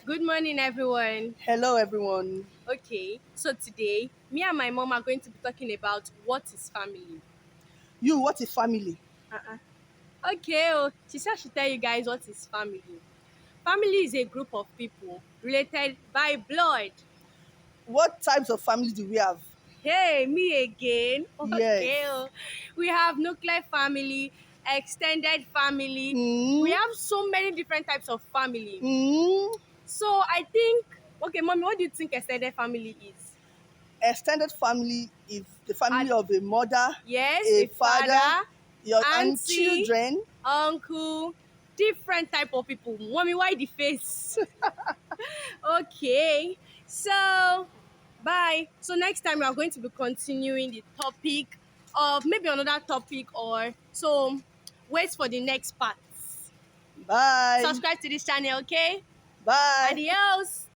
Good morning, everyone. Hello, everyone. Okay, so today, me and my mom are going to be talking about what is family. What is family? Uh-uh. Okay, she said she tell you guys what is family. Family is a group of people related by blood. What types of family do we have? Hey, me again. Yes. Okay, we have nuclear family, extended family. We Mm, have so many different types of family. mm, So I think, okay, mommy, what do you think extended family is? extended family is the Uh, family of a mother, yes, a a father, father, and auntie, children. uncle, different type of people. Mommy, why the face? Okay, so bye. So next time we are going to be continuing the topic of maybe another topic or so. Wait for the next part. Bye. Subscribe to this channel, okay? Bye. Adios.